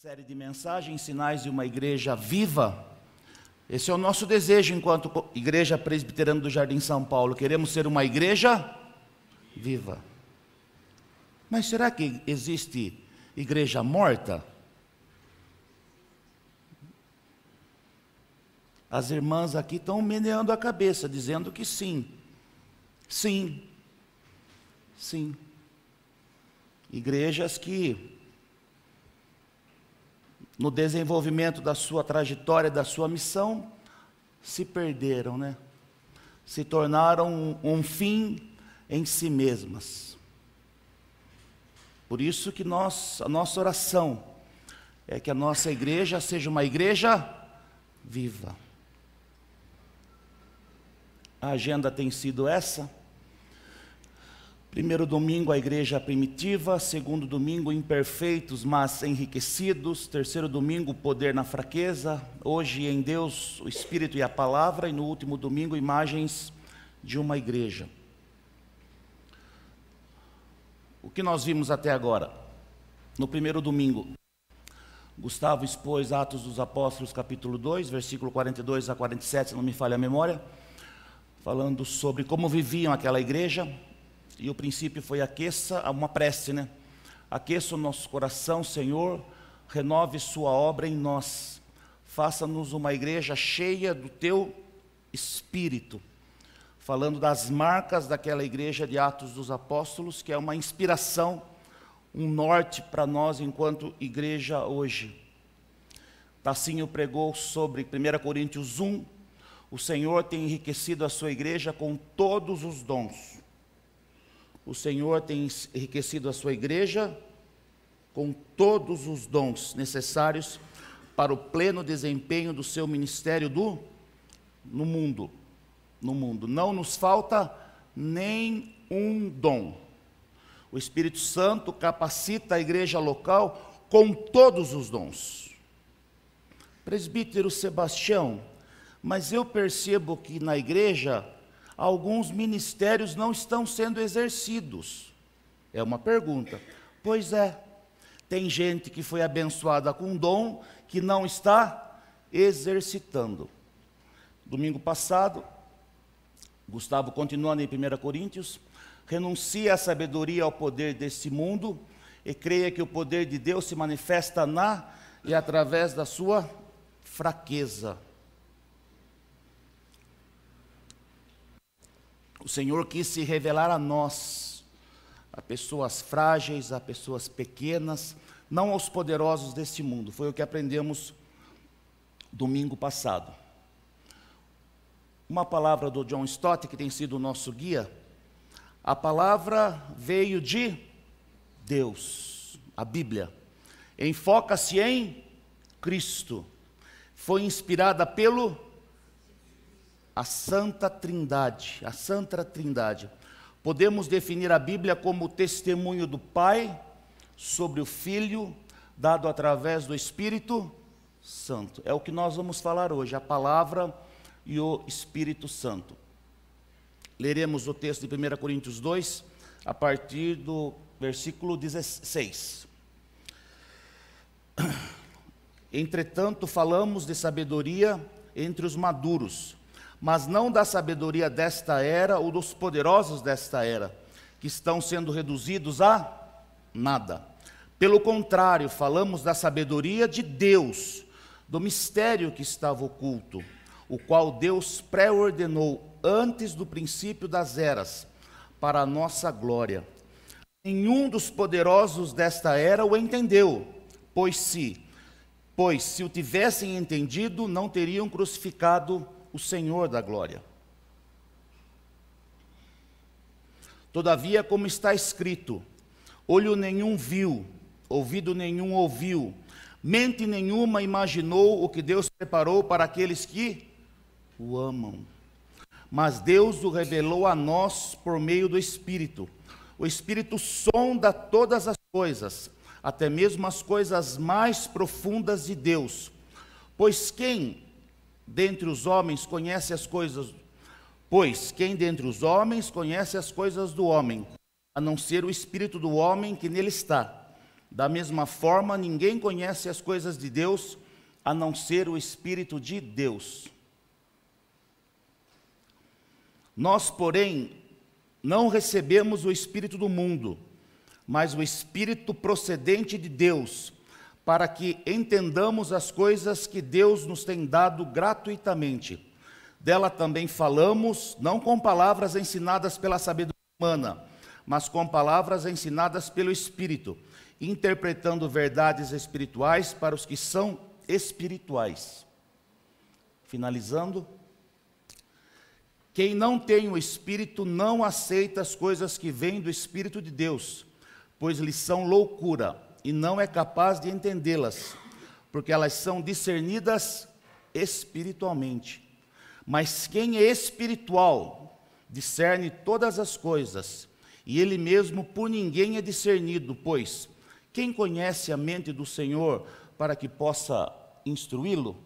Série de mensagens, sinais de uma igreja viva. Esse é o nosso desejo enquanto Igreja Presbiteriana do Jardim São Paulo. Queremos ser uma igreja viva. Mas será que existe igreja morta? As irmãs aqui estão meneando a cabeça, dizendo que sim. Sim. Sim. Igrejas que, no desenvolvimento da sua trajetória, da sua missão, se perderam, né? Se tornaram um fim em si mesmas. Por isso que a nossa oração é que a nossa igreja seja uma igreja viva. A agenda tem sido essa. Primeiro domingo, a igreja primitiva. Segundo domingo, imperfeitos, mas enriquecidos. Terceiro domingo, poder na fraqueza. Hoje, em Deus, o Espírito e a palavra. E no último domingo, imagens de uma igreja. O que nós vimos até agora? No primeiro domingo, Gustavo expôs Atos dos Apóstolos, capítulo 2, versículo 42 a 47, se não me falha a memória, falando sobre como viviam aquela igreja. E o princípio foi aqueça, uma prece, né? Aqueça o nosso coração, Senhor, renove sua obra em nós. Faça-nos uma igreja cheia do teu Espírito. Falando das marcas daquela igreja de Atos dos Apóstolos, que é uma inspiração, um norte para nós enquanto igreja hoje. Tacinho pregou sobre 1 Coríntios 1, o Senhor tem enriquecido a sua igreja com todos os dons. O Senhor tem enriquecido a sua igreja com todos os dons necessários para o pleno desempenho do seu ministério no mundo. Não nos falta nem um dom. O Espírito Santo capacita a igreja local com todos os dons. Presbítero Sebastião, mas eu percebo que na igreja alguns ministérios não estão sendo exercidos. É uma pergunta. Pois é, tem gente que foi abençoada com um dom que não está exercitando. Domingo passado, Gustavo, continuando em 1 Coríntios, renuncia à sabedoria e ao poder desse mundo e creia que o poder de Deus se manifesta na e através da sua fraqueza. O Senhor quis se revelar a nós, a pessoas frágeis, a pessoas pequenas, não aos poderosos deste mundo. Foi o que aprendemos domingo passado. Uma palavra do John Stott, que tem sido o nosso guia. A palavra veio de Deus, a Bíblia. Enfoca-se em Cristo. Foi inspirada pelo a Santa Trindade, a Santa Trindade. Podemos definir a Bíblia como o testemunho do Pai sobre o Filho, dado através do Espírito Santo. É o que nós vamos falar hoje, a palavra e o Espírito Santo. Leremos o texto de 1 Coríntios 2, a partir do versículo 16. Entretanto, falamos de sabedoria entre os maduros, mas não da sabedoria desta era ou dos poderosos desta era, que estão sendo reduzidos a nada. Pelo contrário, falamos da sabedoria de Deus, do mistério que estava oculto, o qual Deus pré-ordenou antes do princípio das eras, para a nossa glória. Nenhum dos poderosos desta era o entendeu, pois se o tivessem entendido, não teriam crucificado o Senhor da glória. Todavia, como está escrito, olho nenhum viu, ouvido nenhum ouviu, mente nenhuma imaginou o que Deus preparou para aqueles que o amam. Mas Deus o revelou a nós por meio do Espírito. O Espírito sonda todas as coisas, até mesmo as coisas mais profundas de Deus. Pois quem dentre os homens conhece as coisas do homem, a não ser o espírito do homem que nele está? Da mesma forma, ninguém conhece as coisas de Deus, a não ser o Espírito de Deus. Nós, porém, não recebemos o Espírito do mundo, mas o Espírito procedente de Deus, para que entendamos as coisas que Deus nos tem dado gratuitamente. Dela também falamos, não com palavras ensinadas pela sabedoria humana, mas com palavras ensinadas pelo Espírito, interpretando verdades espirituais para os que são espirituais. Finalizando, quem não tem o Espírito não aceita as coisas que vêm do Espírito de Deus, pois lhes são loucura, e não é capaz de entendê-las, porque elas são discernidas espiritualmente. Mas quem é espiritual discerne todas as coisas, e ele mesmo por ninguém é discernido, pois quem conhece a mente do Senhor para que possa instruí-lo?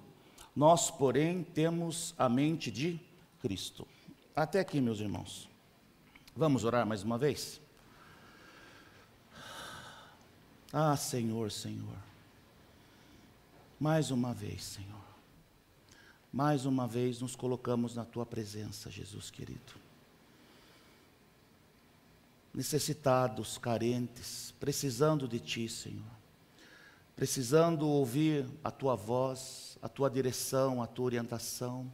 Nós, porém, temos a mente de Cristo. Até aqui, meus irmãos. Vamos orar mais uma vez? Ah, Senhor, Senhor. Mais uma vez, Senhor. Mais uma vez nos colocamos na Tua presença, Jesus querido. Necessitados, carentes, precisando de Ti, Senhor. Precisando ouvir a Tua voz, a Tua direção, a Tua orientação.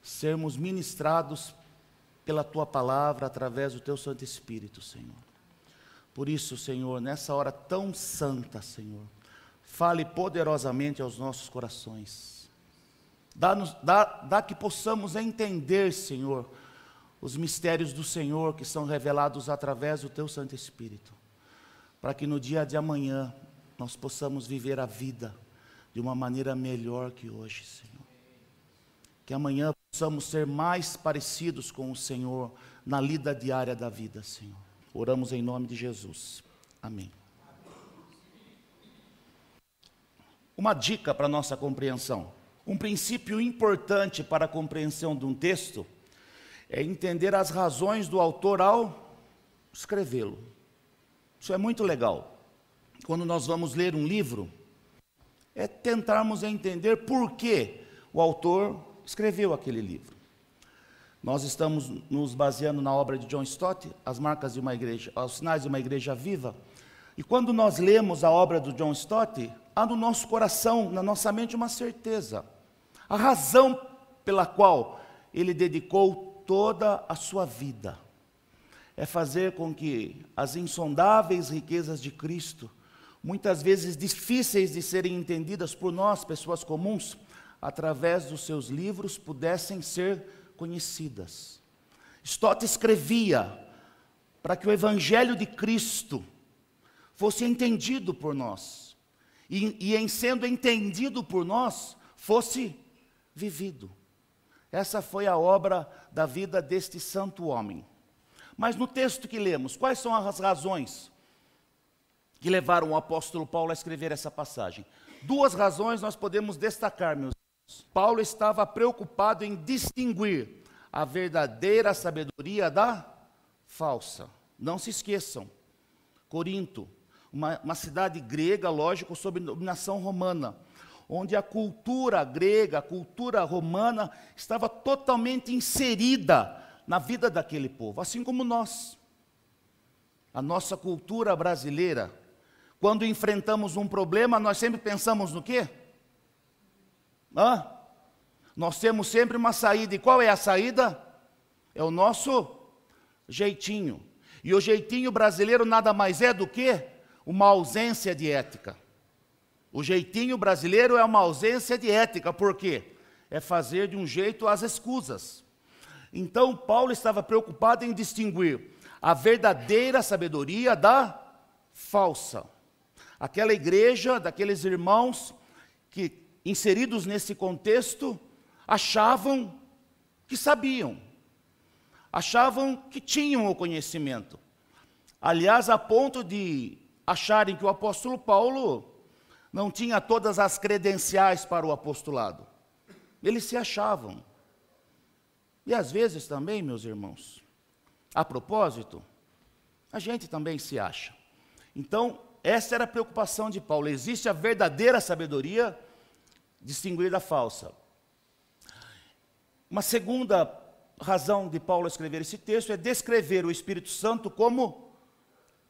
Sermos ministrados pela Tua palavra, através do Teu Santo Espírito, Senhor. Por isso, Senhor, nessa hora tão santa, Senhor, fale poderosamente aos nossos corações. Dá que possamos entender, Senhor, os mistérios do Senhor que são revelados através do Teu Santo Espírito, para que no dia de amanhã nós possamos viver a vida de uma maneira melhor que hoje, Senhor. Que amanhã possamos ser mais parecidos com o Senhor na lida diária da vida, Senhor. Oramos em nome de Jesus. Amém. Uma dica para a nossa compreensão. Um princípio importante para a compreensão de um texto é entender as razões do autor ao escrevê-lo. Isso é muito legal. Quando nós vamos ler um livro, é tentarmos entender por que o autor escreveu aquele livro. Nós estamos nos baseando na obra de John Stott, As Marcas de uma Igreja, Os Sinais de uma Igreja Viva. E quando nós lemos a obra do John Stott, há no nosso coração, na nossa mente, uma certeza. A razão pela qual ele dedicou toda a sua vida é fazer com que as insondáveis riquezas de Cristo, muitas vezes difíceis de serem entendidas por nós, pessoas comuns, através dos seus livros, pudessem ser conhecidas. Stott escrevia para que o Evangelho de Cristo fosse entendido por nós, e em sendo entendido por nós, fosse vivido. Essa foi a obra da vida deste santo homem. Mas no texto que lemos, quais são as razões que levaram o apóstolo Paulo a escrever essa passagem? Duas razões nós podemos destacar, meus irmãos. Paulo estava preocupado em distinguir a verdadeira sabedoria da falsa. Não se esqueçam, Corinto, uma cidade grega, lógico, sob dominação romana, onde a cultura grega, a cultura romana, estava totalmente inserida na vida daquele povo, assim como nós. A nossa cultura brasileira, quando enfrentamos um problema, nós sempre pensamos no quê? Nós temos sempre uma saída, e qual é a saída? É o nosso jeitinho. E o jeitinho brasileiro nada mais é do que uma ausência de ética. O jeitinho brasileiro é uma ausência de ética, por quê? É fazer de um jeito às escusas. Então, Paulo estava preocupado em distinguir a verdadeira sabedoria da falsa. Aquela igreja, daqueles irmãos que, inseridos nesse contexto, achavam que sabiam, achavam que tinham o conhecimento. Aliás, a ponto de acharem que o apóstolo Paulo não tinha todas as credenciais para o apostolado. Eles se achavam. E às vezes também, meus irmãos, a propósito, a gente também se acha. Então, essa era a preocupação de Paulo. Existe a verdadeira sabedoria, distinguir da falsa. Uma segunda razão de Paulo escrever esse texto é descrever o Espírito Santo como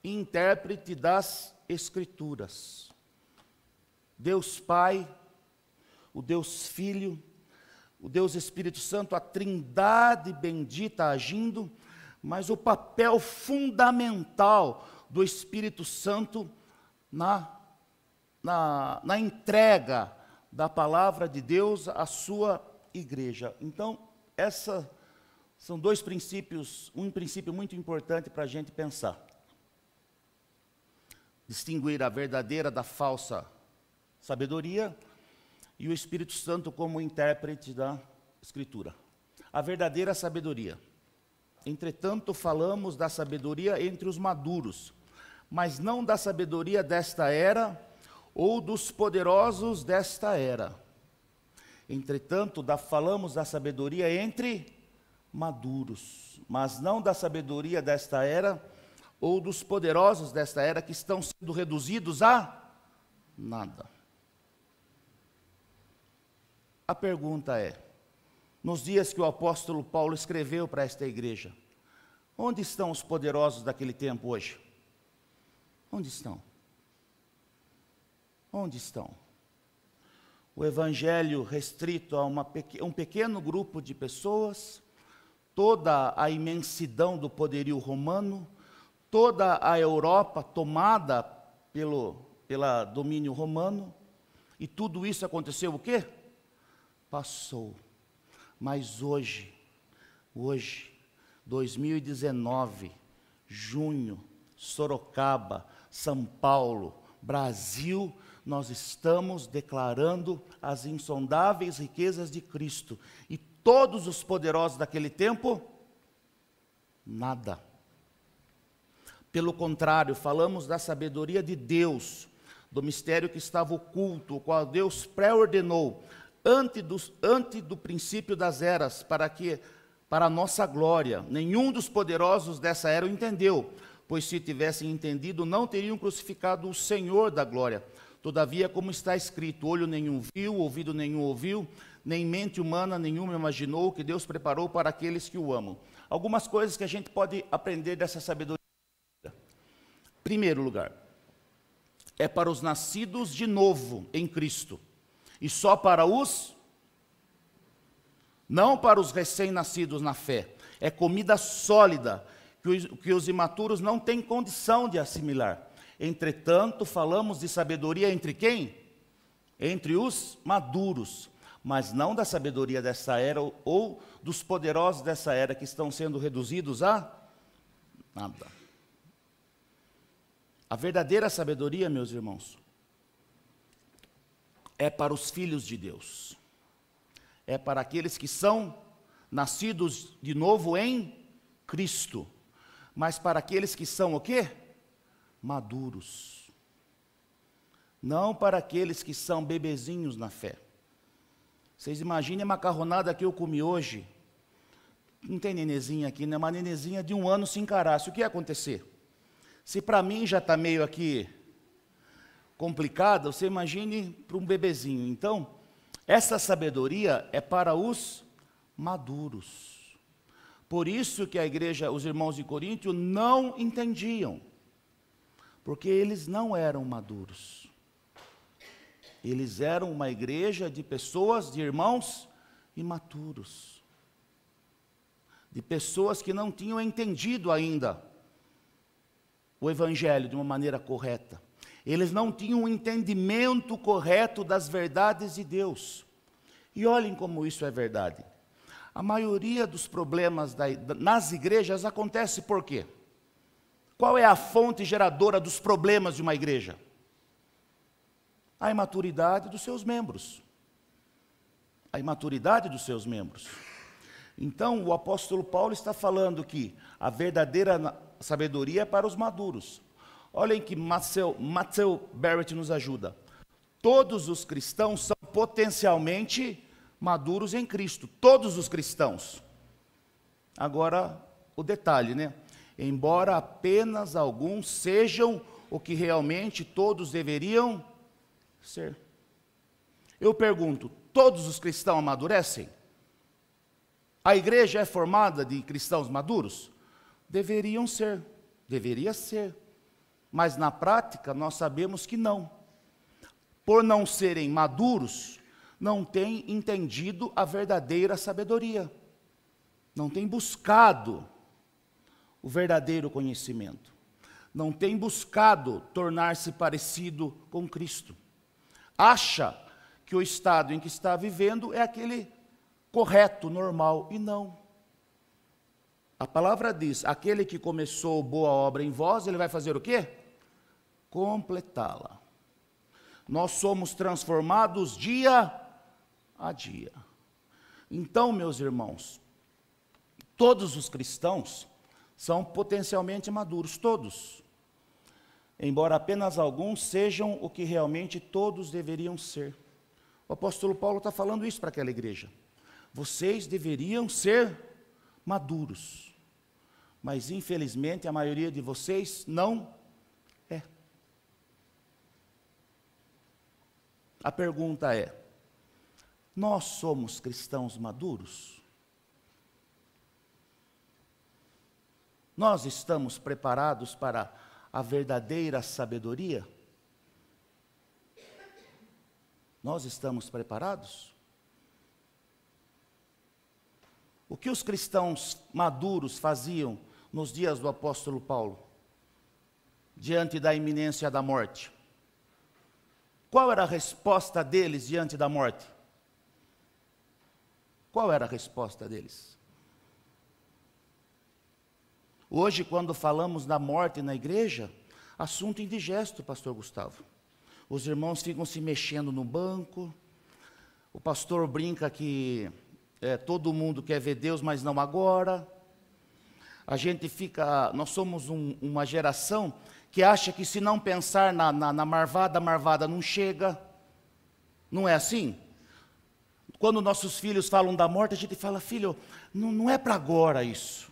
intérprete das Escrituras. Deus Pai, o Deus Filho, o Deus Espírito Santo, a Trindade bendita agindo, mas o papel fundamental do Espírito Santo na entrega da palavra de Deus à sua igreja. Então, esses são dois princípios, um princípio muito importante para a gente pensar. Distinguir a verdadeira da falsa sabedoria e o Espírito Santo como intérprete da Escritura. A verdadeira sabedoria. Entretanto, falamos da sabedoria entre os maduros, mas não da sabedoria desta era ou dos poderosos desta era. Entretanto, falamos da sabedoria entre maduros, mas não da sabedoria desta era ou dos poderosos desta era que estão sendo reduzidos a nada. A pergunta é, nos dias que o apóstolo Paulo escreveu para esta igreja, onde estão os poderosos daquele tempo hoje? Onde estão? Onde estão? O evangelho restrito a um pequeno grupo de pessoas, toda a imensidão do poderio romano, toda a Europa tomada pelo domínio romano, e tudo isso aconteceu o quê? Passou. Mas hoje, 2019, junho, Sorocaba, São Paulo, Brasil, nós estamos declarando as insondáveis riquezas de Cristo. E todos os poderosos daquele tempo, nada. Pelo contrário, falamos da sabedoria de Deus, do mistério que estava oculto, o qual Deus pré-ordenou, antes do princípio das eras, para a nossa glória. Nenhum dos poderosos dessa era o entendeu, pois se tivessem entendido, não teriam crucificado o Senhor da glória. Todavia, como está escrito, olho nenhum viu, ouvido nenhum ouviu, nem mente humana nenhuma imaginou o que Deus preparou para aqueles que o amam. Algumas coisas que a gente pode aprender dessa sabedoria. Primeiro lugar, é para os nascidos de novo em Cristo, e só para não para os recém-nascidos na fé. É comida sólida, que os imaturos não têm condição de assimilar. Entretanto, falamos de sabedoria entre quem? Entre os maduros, mas não da sabedoria dessa era ou dos poderosos dessa era que estão sendo reduzidos a nada. A verdadeira sabedoria, meus irmãos, é para os filhos de Deus. É para aqueles que são nascidos de novo em Cristo. Mas para aqueles que são o quê? Maduros. Não para aqueles que são bebezinhos na fé. Vocês imaginem a macarronada que eu comi hoje. Não tem nenezinha aqui, né? Uma nenezinha de 1 ano se encarasse. O que ia acontecer? Se para mim já está meio aqui complicado, você imagine para um bebezinho. Então, essa sabedoria é para os maduros. Por isso que a igreja, os irmãos de Coríntio, não entendiam. Porque eles não eram maduros. Eles eram uma igreja de pessoas, de irmãos imaturos. De pessoas que não tinham entendido ainda o evangelho de uma maneira correta. Eles não tinham um entendimento correto das verdades de Deus. E olhem como isso é verdade. A maioria dos problemas nas igrejas acontece por quê? Qual é a fonte geradora dos problemas de uma igreja? A imaturidade dos seus membros. A imaturidade dos seus membros. Então, o apóstolo Paulo está falando que a verdadeira sabedoria é para os maduros. Olhem que Matthew Barrett nos ajuda. Todos os cristãos são potencialmente maduros em Cristo. Todos os cristãos. Agora, o detalhe, né? Embora apenas alguns sejam o que realmente todos deveriam ser. Eu pergunto, todos os cristãos amadurecem? A igreja é formada de cristãos maduros? Deveriam ser, deveria ser. Mas na prática nós sabemos que não. Por não serem maduros, não têm entendido a verdadeira sabedoria. Não têm buscado o verdadeiro conhecimento. Não têm buscado tornar-se parecido com Cristo. Acha que o estado em que está vivendo é aquele correto, normal, e não. A palavra diz, aquele que começou boa obra em vós, ele vai fazer o quê? Completá-la. Nós somos transformados dia a dia. Então, meus irmãos, todos os cristãos são potencialmente maduros, todos. Embora apenas alguns sejam o que realmente todos deveriam ser. O apóstolo Paulo está falando isso para aquela igreja. Vocês deveriam ser maduros. Mas, infelizmente, a maioria de vocês não é. A pergunta é, nós somos cristãos maduros? Nós estamos preparados para a verdadeira sabedoria? Nós estamos preparados? O que os cristãos maduros faziam nos dias do apóstolo Paulo, diante da iminência da morte? Qual era a resposta deles diante da morte? Qual era a resposta deles? Hoje, quando falamos da morte na igreja, assunto indigesto, pastor Gustavo. Os irmãos ficam se mexendo no banco, o pastor brinca que todo mundo quer ver Deus, mas não agora. A gente fica, nós somos uma geração que acha que se não pensar na marvada, a marvada não chega. Não é assim? Quando nossos filhos falam da morte, a gente fala, filho, não é para agora isso.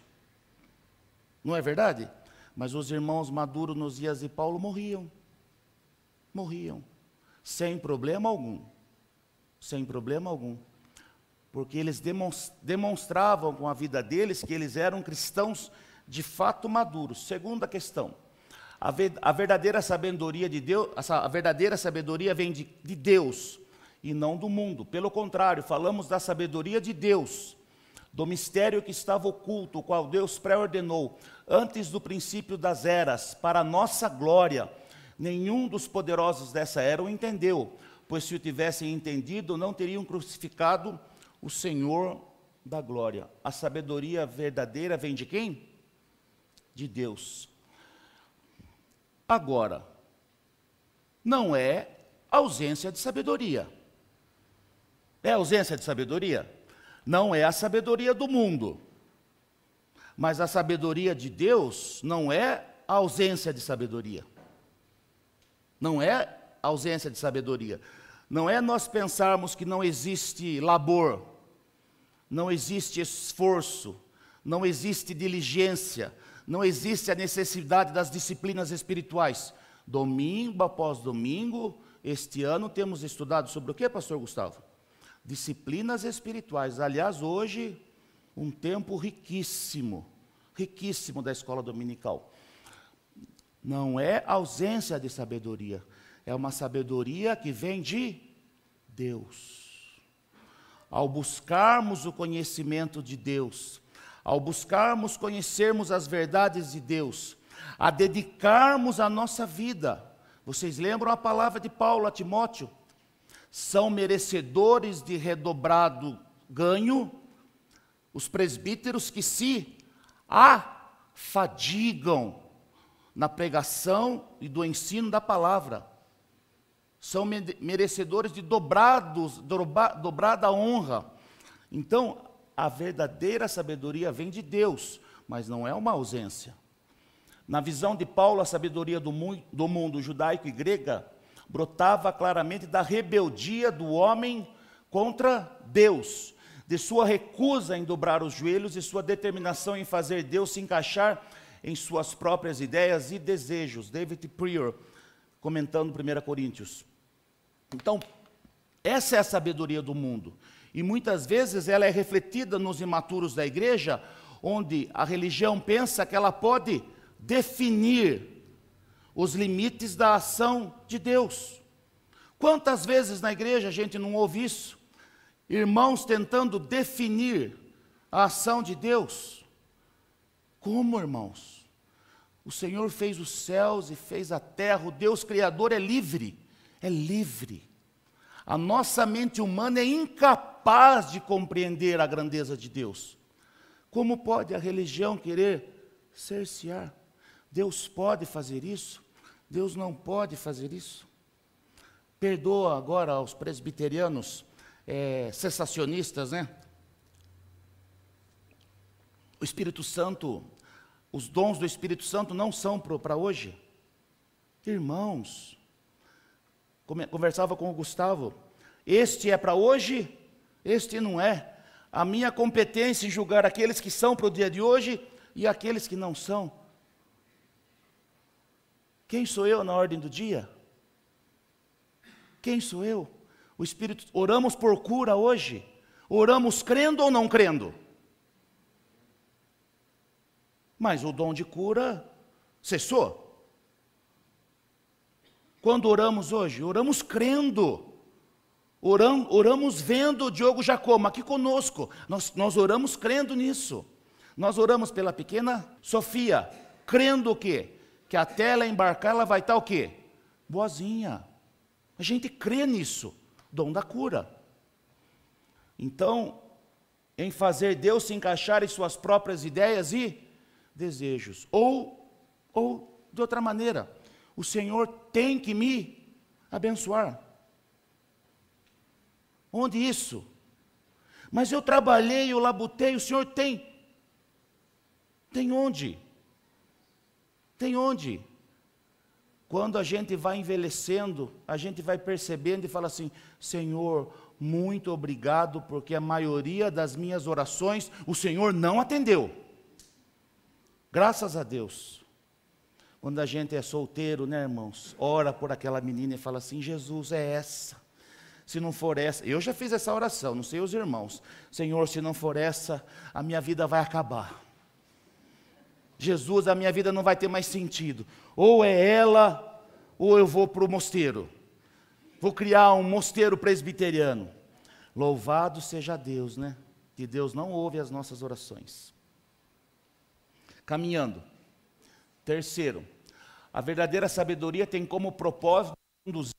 Não é verdade? Mas os irmãos maduros nos dias de Paulo morriam. Morriam. Sem problema algum. Sem problema algum. Porque eles demonstravam com a vida deles que eles eram cristãos de fato maduros. Segunda questão. A verdadeira sabedoria de Deus, a verdadeira sabedoria vem de Deus e não do mundo. Pelo contrário, falamos da sabedoria de Deus, do mistério que estava oculto, o qual Deus pré-ordenou antes do princípio das eras, para a nossa glória. Nenhum dos poderosos dessa era o entendeu, pois se o tivessem entendido, não teriam crucificado o Senhor da glória. A sabedoria verdadeira vem de quem? De Deus. Agora, não é ausência de sabedoria. É ausência de sabedoria? Não é a sabedoria do mundo. Mas a sabedoria de Deus não é a ausência de sabedoria. Não é ausência de sabedoria. Não é nós pensarmos que não existe labor, não existe esforço, não existe diligência, não existe a necessidade das disciplinas espirituais. Domingo após domingo, este ano temos estudado sobre o que, pastor Gustavo? Disciplinas espirituais. Aliás, hoje, um tempo riquíssimo, riquíssimo da escola dominical. Não é ausência de sabedoria, é uma sabedoria que vem de Deus. Ao buscarmos o conhecimento de Deus, ao buscarmos conhecermos as verdades de Deus, a dedicarmos a nossa vida, vocês lembram a palavra de Paulo a Timóteo? São merecedores de redobrado ganho os presbíteros que se afadigam na pregação e do ensino da palavra. São merecedores de dobrada honra. Então, a verdadeira sabedoria vem de Deus, mas não é uma ausência. Na visão de Paulo, a sabedoria do mundo judaico e grega brotava claramente da rebeldia do homem contra Deus, de sua recusa em dobrar os joelhos e sua determinação em fazer Deus se encaixar em suas próprias ideias e desejos. David Prior, comentando 1 Coríntios. Então, essa é a sabedoria do mundo. E muitas vezes ela é refletida nos imaturos da igreja, onde a religião pensa que ela pode definir os limites da ação de Deus. Quantas vezes na igreja a gente não ouve isso? Irmãos tentando definir a ação de Deus. Como, irmãos? O Senhor fez os céus e fez a terra, o Deus Criador é livre. É livre. A nossa mente humana é incapaz de compreender a grandeza de Deus. Como pode a religião querer cercear? Deus pode fazer isso? Deus não pode fazer isso? Perdoa agora aos presbiterianos cessacionistas, né? O Espírito Santo, os dons do Espírito Santo não são para hoje. Irmãos, conversava com o Gustavo, este é para hoje, este não é. A minha competência em julgar aqueles que são para o dia de hoje e aqueles que não são. Quem sou eu na ordem do dia? Quem sou eu? O Espírito, oramos por cura hoje? Oramos crendo ou não crendo? Mas o dom de cura cessou. Quando oramos hoje? Oramos crendo. Oramos vendo o Diogo Jacoma aqui conosco. Nós oramos crendo nisso. Nós oramos pela pequena Sofia, crendo o quê? Que até ela embarcar, ela vai estar o quê? Boazinha. A gente crê nisso. Dom da cura. Então, em fazer Deus se encaixar em suas próprias ideias e desejos. Ou de outra maneira, o Senhor tem que me abençoar. Onde isso? Mas eu trabalhei, eu labutei, o Senhor tem. Tem onde? Tem onde? Quando a gente vai envelhecendo, a gente vai percebendo e fala assim, Senhor, muito obrigado, porque a maioria das minhas orações, o Senhor não atendeu. Graças a Deus. Quando a gente é solteiro, né, irmãos? Ora por aquela menina e fala assim, Jesus, é essa. Se não for essa, eu já fiz essa oração, não sei os irmãos. Senhor, se não for essa, a minha vida vai acabar. Jesus, a minha vida não vai ter mais sentido. Ou é ela, ou eu vou para o mosteiro. Vou criar um mosteiro presbiteriano. Louvado seja Deus, né? Que Deus não ouve as nossas orações. Caminhando. Terceiro, a verdadeira sabedoria tem como propósito conduzir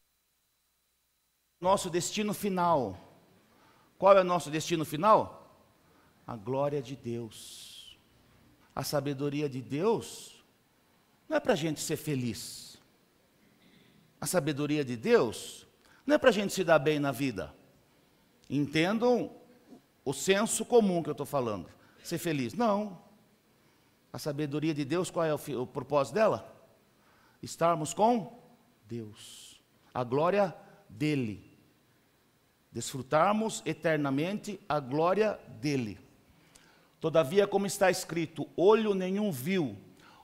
nosso destino final. Qual é o nosso destino final? A glória de Deus. A sabedoria de Deus não é para a gente ser feliz. A sabedoria de Deus não é para a gente se dar bem na vida. Entendam o senso comum que eu estou falando. Ser feliz. Não. A sabedoria de Deus, qual é o propósito dela? Estarmos com Deus. A glória dEle. Desfrutarmos eternamente a glória dEle. Todavia, como está escrito, olho nenhum viu,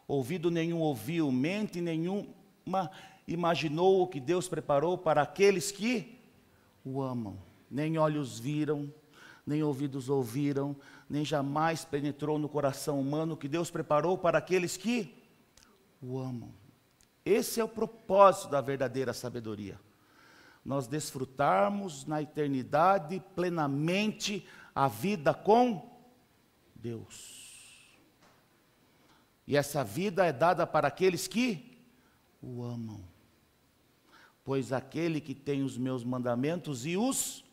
ouvido nenhum ouviu, mente nenhuma imaginou o que Deus preparou para aqueles que o amam. Nem olhos viram, nem ouvidos ouviram, nem jamais penetrou no coração humano o que Deus preparou para aqueles que o amam. Esse é o propósito da verdadeira sabedoria. Nós desfrutarmos na eternidade plenamente a vida com Deus. E essa vida é dada para aqueles que o amam. Pois aquele que tem os meus mandamentos e os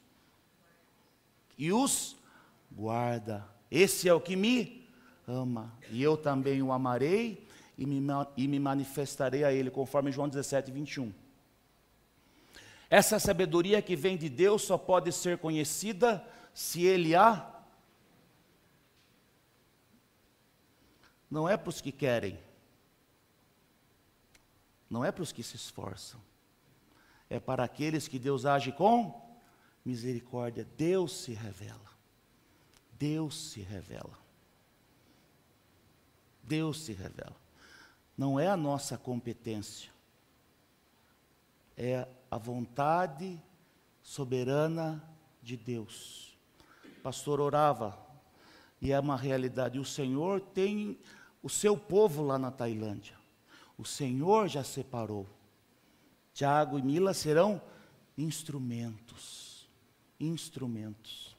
guarda, esse é o que me ama. E eu também o amarei e me manifestarei a ele, conforme João 17, 21. Essa sabedoria que vem de Deus só pode ser conhecida se Ele a... Não é para os que querem. Não é para os que se esforçam. É para aqueles que Deus age com misericórdia. Deus se revela. Deus se revela. Deus se revela. Não é a nossa competência. É a vontade soberana de Deus. O pastor orava, e é uma realidade. O Senhor tem o seu povo lá na Tailândia. O Senhor já separou. Tiago e Mila serão instrumentos. Instrumentos.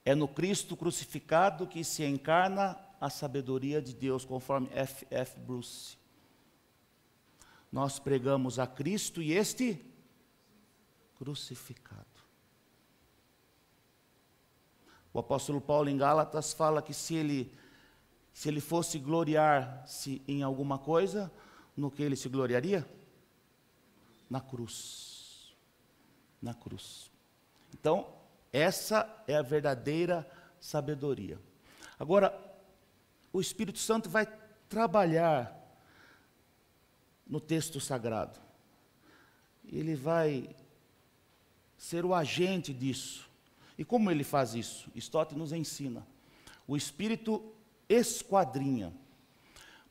É no Cristo crucificado que se encarna a sabedoria de Deus, conforme F. Bruce. Nós pregamos a Cristo e este crucificado. O apóstolo Paulo em Gálatas fala que se ele fosse gloriar-se em alguma coisa, no que ele se gloriaria? Na cruz. Na cruz. Então, essa é a verdadeira sabedoria. Agora, o Espírito Santo vai trabalhar no texto sagrado. Ele vai ser o agente disso. E como ele faz isso? Stott nos ensina. O Espírito esquadrinha,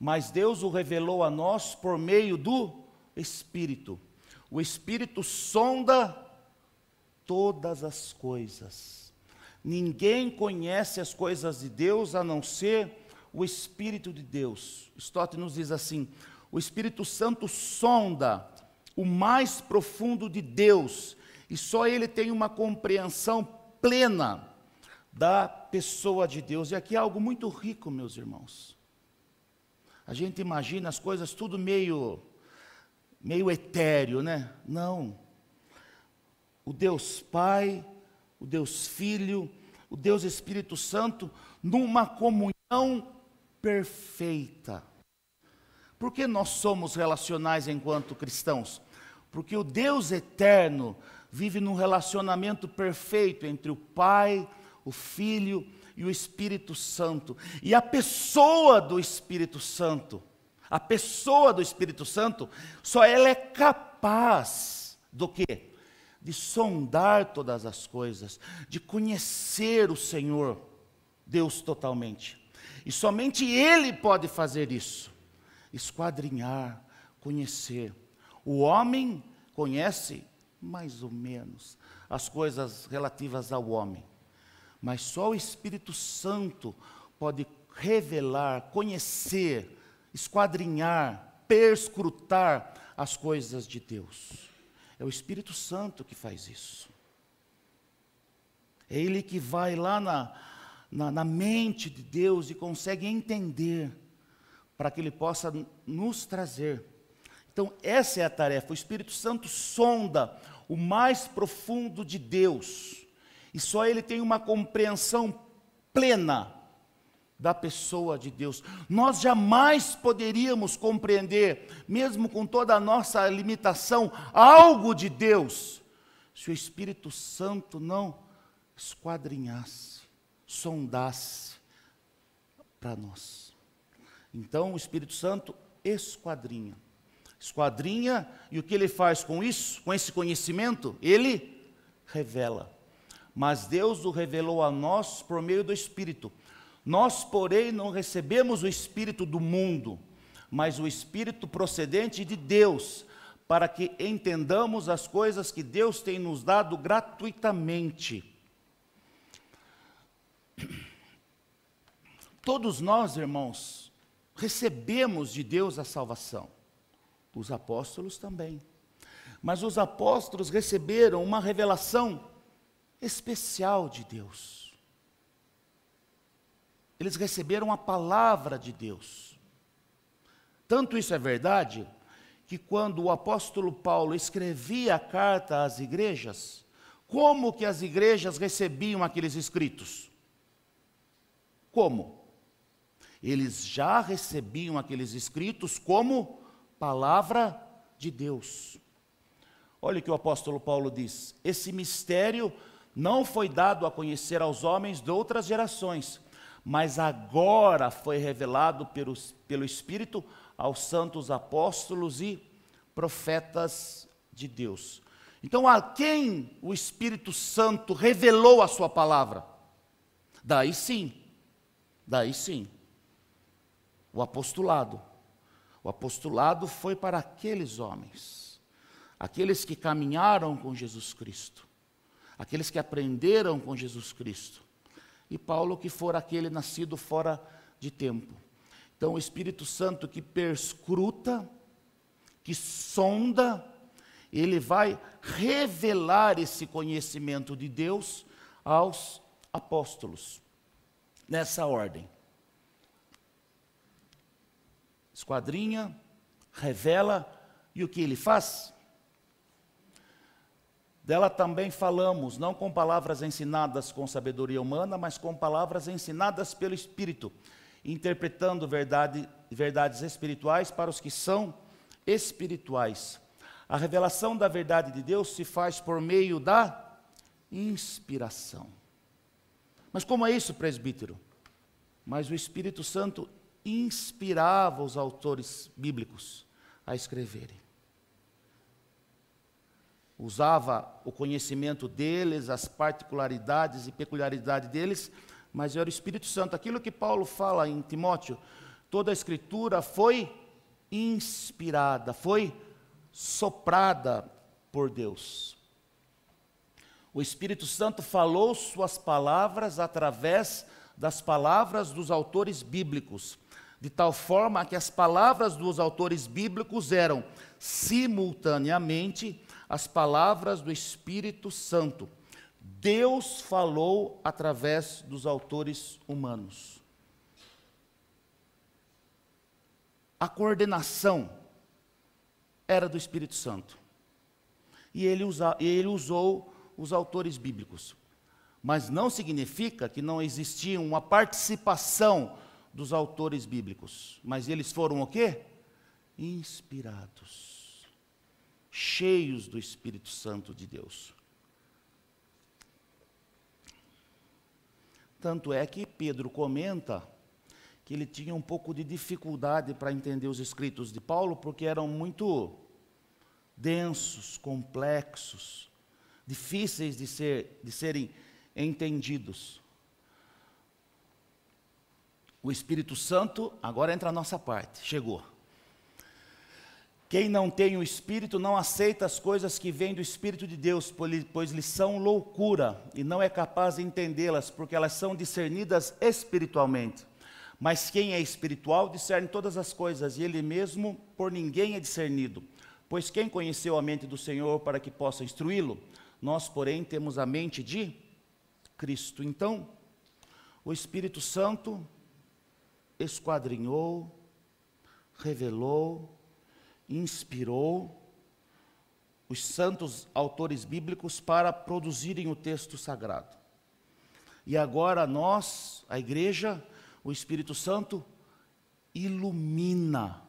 mas Deus o revelou a nós por meio do Espírito. O Espírito sonda todas as coisas. Ninguém conhece as coisas de Deus a não ser o Espírito de Deus. Stott nos diz assim: o Espírito Santo sonda o mais profundo de Deus, e só Ele tem uma compreensão plena da pessoa de Deus. E aqui é algo muito rico, meus irmãos. A gente imagina as coisas tudo meio etéreo, né? Não. O Deus Pai, o Deus Filho, o Deus Espírito Santo, numa comunhão perfeita. Por que nós somos relacionais enquanto cristãos? Porque o Deus eterno vive num relacionamento perfeito entre o Pai, o Filho e o Espírito Santo. E a pessoa do Espírito Santo, só ela é capaz do quê? De sondar todas as coisas, de conhecer o Senhor, Deus totalmente. E somente Ele pode fazer isso, esquadrinhar, conhecer. O homem conhece mais ou menos as coisas relativas ao homem, mas só o Espírito Santo pode revelar, conhecer, esquadrinhar, perscrutar as coisas de Deus. É o Espírito Santo que faz isso. É Ele que vai lá na mente de Deus e consegue entender, para que Ele possa nos trazer. Então, essa é a tarefa. O Espírito Santo sonda o mais profundo de Deus, e só Ele tem uma compreensão plena da pessoa de Deus. Nós jamais poderíamos compreender, mesmo com toda a nossa limitação, algo de Deus, se o Espírito Santo não esquadrinhasse, sondasse para nós. Então, o Espírito Santo esquadrinha, e o que ele faz com isso, com esse conhecimento? Ele revela. Mas Deus o revelou a nós por meio do Espírito. Nós, porém, não recebemos o Espírito do mundo, mas o Espírito procedente de Deus, para que entendamos as coisas que Deus tem nos dado gratuitamente. Todos nós, irmãos, recebemos de Deus a salvação. Os apóstolos também. Mas os apóstolos receberam uma revelação especial de Deus. Eles receberam a palavra de Deus. Tanto isso é verdade, que quando o apóstolo Paulo escrevia a carta às igrejas, como que as igrejas recebiam aqueles escritos? Como? Eles já recebiam aqueles escritos como palavra de Deus. Olha o que o apóstolo Paulo diz: esse mistério não foi dado a conhecer aos homens de outras gerações, mas agora foi revelado pelo Espírito aos santos apóstolos e profetas de Deus. Então, a quem o Espírito Santo revelou a sua palavra? Daí sim, o apostolado. O apostolado foi para aqueles homens, aqueles que caminharam com Jesus Cristo, aqueles que aprenderam com Jesus Cristo. E Paulo que fora aquele nascido fora de tempo. Então o Espírito Santo que perscruta, que sonda, ele vai revelar esse conhecimento de Deus aos apóstolos, nessa ordem. Esquadrinha, revela, e o que ele faz? Dela também falamos, não com palavras ensinadas com sabedoria humana, mas com palavras ensinadas pelo Espírito, interpretando verdades espirituais para os que são espirituais. A revelação da verdade de Deus se faz por meio da inspiração. Mas como é isso, presbítero? Mas o Espírito Santo inspirava os autores bíblicos a escreverem. Usava o conhecimento deles, as particularidades e peculiaridades deles, mas era o Espírito Santo. Aquilo que Paulo fala em Timóteo, toda a Escritura foi inspirada, foi soprada por Deus. O Espírito Santo falou suas palavras através das palavras dos autores bíblicos, de tal forma que as palavras dos autores bíblicos eram simultaneamente as palavras do Espírito Santo. Deus falou através dos autores humanos. A coordenação era do Espírito Santo. E ele usou os autores bíblicos. Mas não significa que não existia uma participação dos autores bíblicos. Mas eles foram o quê? Inspirados. Cheios do Espírito Santo de Deus. Tanto é que Pedro comenta que ele tinha um pouco de dificuldade para entender os escritos de Paulo, porque eram muito densos, complexos, difíceis de serem entendidos. O Espírito Santo, agora entra a nossa parte, chegou. Quem não tem o Espírito não aceita as coisas que vêm do Espírito de Deus, pois lhes são loucura, e não é capaz de entendê-las, porque elas são discernidas espiritualmente. Mas quem é espiritual discerne todas as coisas, e ele mesmo por ninguém é discernido. Pois quem conheceu a mente do Senhor para que possa instruí-lo? Nós, porém, temos a mente de Cristo. Então, o Espírito Santo esquadrinhou, revelou, inspirou os santos autores bíblicos para produzirem o texto sagrado. E agora nós, a igreja, o Espírito Santo ilumina,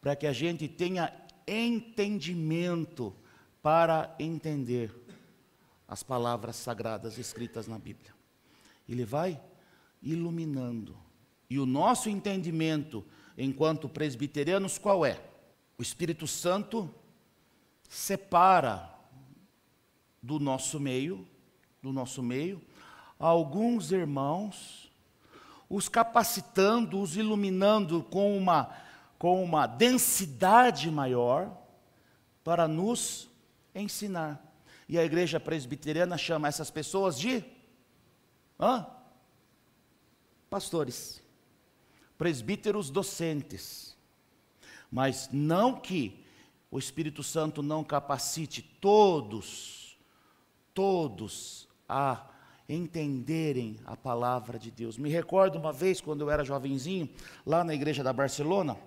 para que a gente tenha entendimento para entender as palavras sagradas escritas na Bíblia. Ele vai iluminando. E o nosso entendimento, enquanto presbiterianos, qual é? O Espírito Santo separa do nosso meio, alguns irmãos, os capacitando, os iluminando com uma densidade maior, para nos ensinar. E a igreja presbiteriana chama essas pessoas de pastores, presbíteros docentes. Mas não que o Espírito Santo não capacite todos a entenderem a palavra de Deus. Me recordo uma vez, quando eu era jovenzinho, lá na igreja da Barcelona,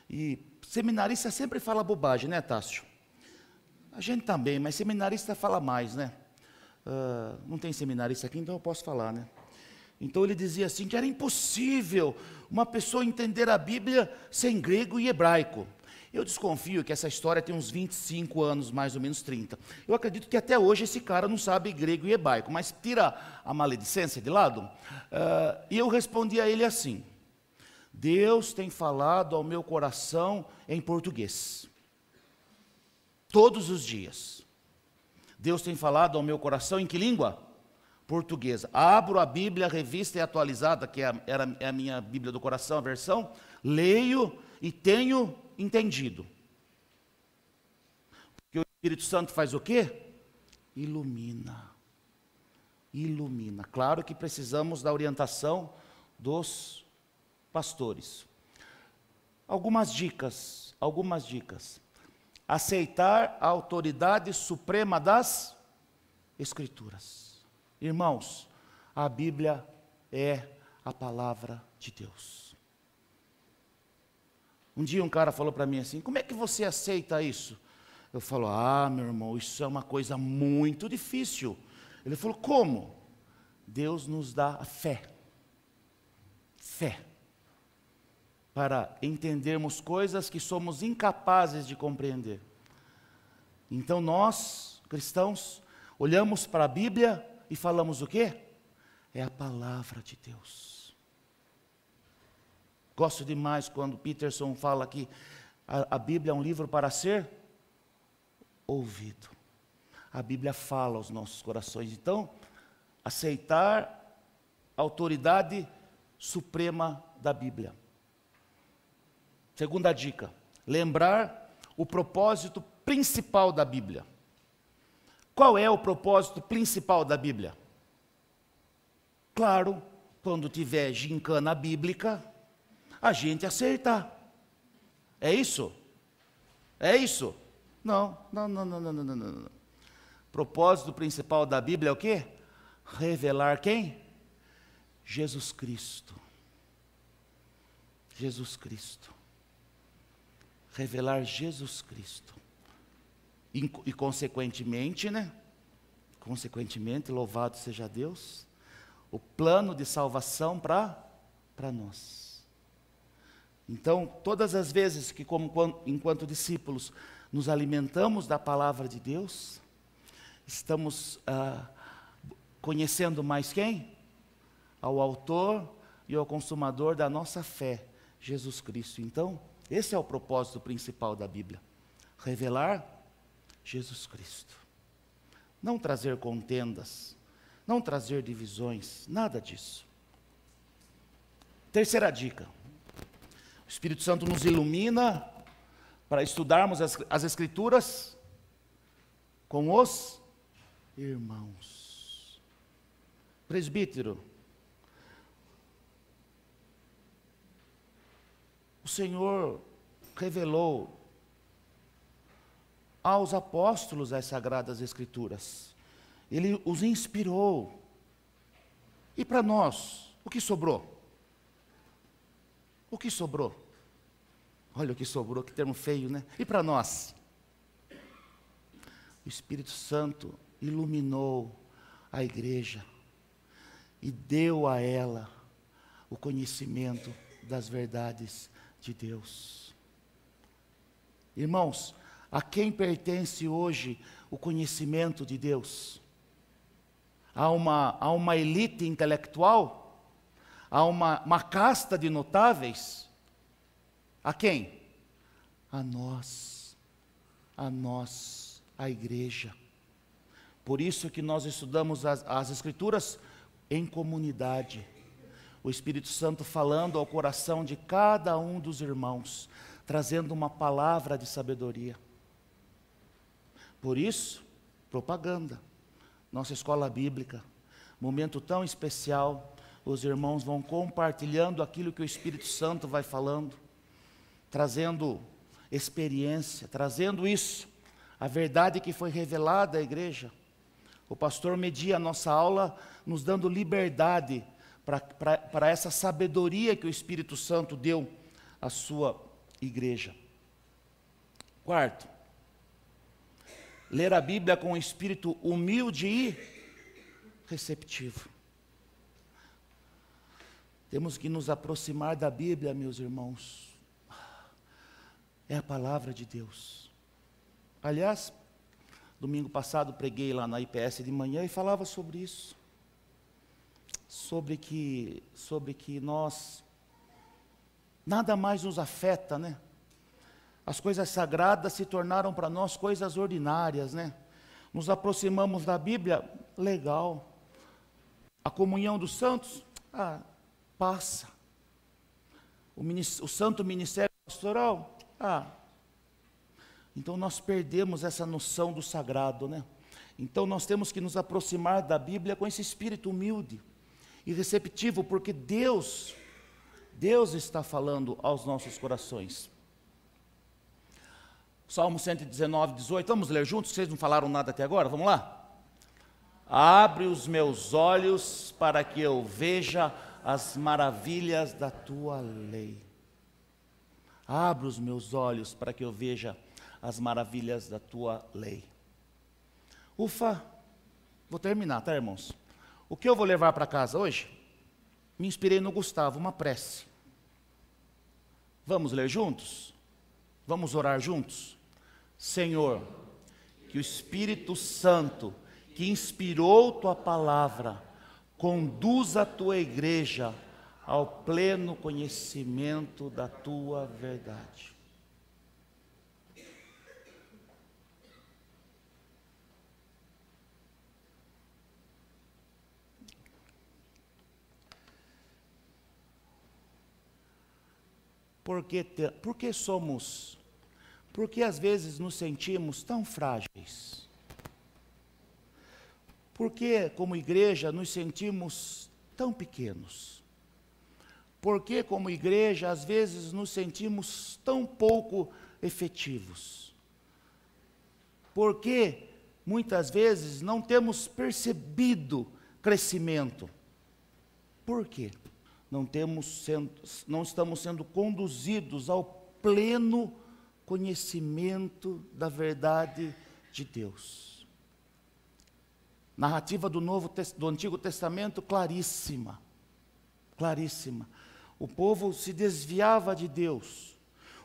e seminarista sempre fala bobagem, né, Tássio? A gente também, mas seminarista fala mais, né? Não tem seminarista aqui, então eu posso falar, né? Então ele dizia assim, que era impossível uma pessoa entender a Bíblia sem grego e hebraico. Eu desconfio que essa história tem uns 25 anos, mais ou menos 30. Eu acredito que até hoje esse cara não sabe grego e hebraico, mas tira a maledicência de lado. E eu respondi a ele assim, Deus tem falado ao meu coração em português. Todos os dias. Deus tem falado ao meu coração em que língua? portuguesa. Abro a Bíblia, revista e atualizada, que é a minha Bíblia do coração, a versão, leio e tenho entendido. Porque o Espírito Santo faz o quê? Ilumina. Ilumina. Claro que precisamos da orientação dos pastores. Algumas dicas. Aceitar a autoridade suprema das Escrituras. Irmãos, a Bíblia é a palavra de Deus. Um dia um cara falou para mim assim: como é que você aceita isso? Eu falo: meu irmão, isso é uma coisa muito difícil. Ele falou: como? Deus nos dá a fé. Fé. Para entendermos coisas que somos incapazes de compreender. Então nós, cristãos, olhamos para a Bíblia e falamos o quê? É a palavra de Deus. Gosto demais quando Peterson fala que a Bíblia é um livro para ser ouvido. A Bíblia fala aos nossos corações. Então, aceitar a autoridade suprema da Bíblia. Segunda dica, lembrar o propósito principal da Bíblia. Qual é o propósito principal da Bíblia? Claro, quando tiver gincana bíblica, a gente acertar. É isso? É isso? Não. Propósito principal da Bíblia é o quê? Revelar quem? Jesus Cristo. Jesus Cristo. Revelar Jesus Cristo. E consequentemente, Consequentemente, louvado seja Deus, o plano de salvação para nós. Então, todas as vezes que, enquanto discípulos, nos alimentamos da palavra de Deus, estamos conhecendo mais quem? Ao autor e ao consumador da nossa fé, Jesus Cristo. Então, esse é o propósito principal da Bíblia. Revelar Jesus Cristo. Não trazer contendas, não trazer divisões, nada disso. Terceira dica. O Espírito Santo nos ilumina para estudarmos as Escrituras com os irmãos. Presbítero, o Senhor revelou aos apóstolos as Sagradas Escrituras. Ele os inspirou. E para nós, o que sobrou? O que sobrou? Olha o que sobrou, que termo feio, né? E para nós? O Espírito Santo iluminou a igreja e deu a ela o conhecimento das verdades de Deus. Irmãos, a quem pertence hoje o conhecimento de Deus? Há uma elite intelectual? Há uma casta de notáveis? A quem? A nós, a igreja. Por isso que nós estudamos as Escrituras em comunidade. O Espírito Santo falando ao coração de cada um dos irmãos, trazendo uma palavra de sabedoria. Por isso, propaganda. Nossa escola bíblica, momento tão especial, os irmãos vão compartilhando aquilo que o Espírito Santo vai falando, trazendo experiência, trazendo isso, a verdade que foi revelada à igreja. O pastor media a nossa aula, nos dando liberdade para essa sabedoria que o Espírito Santo deu à sua igreja. Quarto, ler a Bíblia com um espírito humilde e receptivo. Temos que nos aproximar da Bíblia, meus irmãos. É a palavra de Deus. Aliás, domingo passado preguei lá na IPS de manhã e falava sobre isso. Sobre que nós, nada mais nos afeta, né? As coisas sagradas se tornaram para nós coisas ordinárias, né? Nos aproximamos da Bíblia, legal. A comunhão dos santos, passa. O santo ministério pastoral, então nós perdemos essa noção do sagrado, né? Então nós temos que nos aproximar da Bíblia com esse espírito humilde e receptivo, porque Deus está falando aos nossos corações. Salmo 119, 18, vamos ler juntos, vocês não falaram nada até agora, vamos lá? Abre os meus olhos para que eu veja as maravilhas da tua lei. Abre os meus olhos para que eu veja as maravilhas da tua lei. Ufa, vou terminar, tá, irmãos? O que eu vou levar para casa hoje? Me inspirei no Gustavo, uma prece. Vamos ler juntos? Vamos orar juntos? Senhor, que o Espírito Santo, que inspirou tua palavra, conduza a tua igreja ao pleno conhecimento da tua verdade. Porque às vezes nos sentimos tão frágeis. Porque como igreja nos sentimos tão pequenos. Porque como igreja às vezes nos sentimos tão pouco efetivos. Porque muitas vezes não temos percebido crescimento. Por quê? Não estamos sendo conduzidos ao pleno conhecimento da verdade de Deus. Narrativa do Antigo Testamento claríssima, claríssima. O povo se desviava de Deus.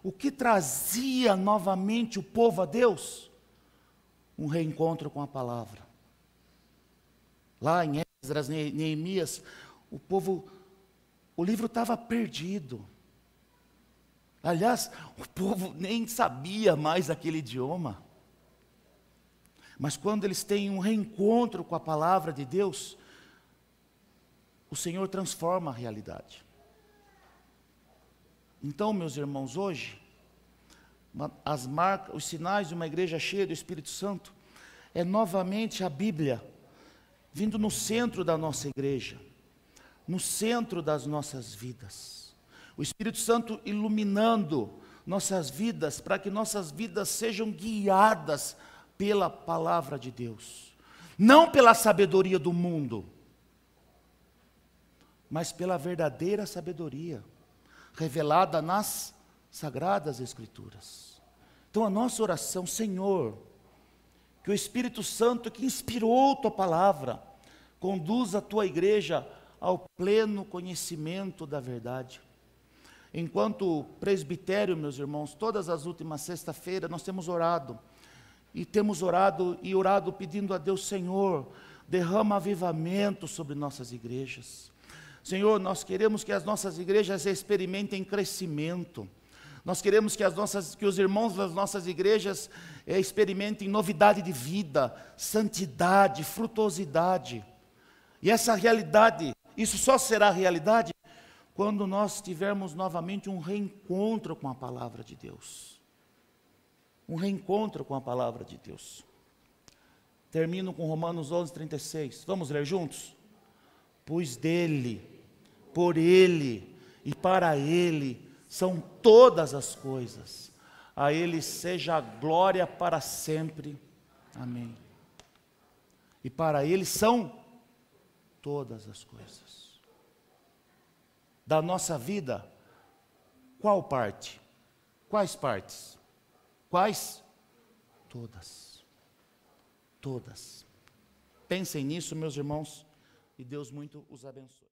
O que trazia novamente o povo a Deus? Um reencontro com a palavra. Lá em Esdras, Neemias, o livro estava perdido. Aliás, o povo nem sabia mais aquele idioma. Mas quando eles têm um reencontro com a palavra de Deus, o Senhor transforma a realidade. Então, meus irmãos, hoje, os sinais de uma igreja cheia do Espírito Santo, é novamente a Bíblia, vindo no centro da nossa igreja, no centro das nossas vidas. O Espírito Santo iluminando nossas vidas, para que nossas vidas sejam guiadas pela palavra de Deus. Não pela sabedoria do mundo, mas pela verdadeira sabedoria, revelada nas Sagradas Escrituras. Então a nossa oração, Senhor, que o Espírito Santo que inspirou tua palavra, conduza a tua igreja ao pleno conhecimento da verdade. Enquanto presbitério, meus irmãos, todas as últimas sexta-feiras nós temos orado pedindo a Deus, Senhor, derrama avivamento sobre nossas igrejas. Senhor, nós queremos que as nossas igrejas experimentem crescimento. Nós queremos que os irmãos das nossas igrejas experimentem novidade de vida, santidade, frutuosidade. E essa realidade, isso só será realidade quando nós tivermos novamente um reencontro com a palavra de Deus. Um reencontro com a palavra de Deus. Termino com Romanos 11:36. Vamos ler juntos? Pois dele, por ele e para ele são todas as coisas. A ele seja a glória para sempre. Amém. E para ele são todas as coisas. Da nossa vida, qual parte? Quais partes? Quais? Todas. Todas. Pensem nisso, meus irmãos, e Deus muito os abençoe.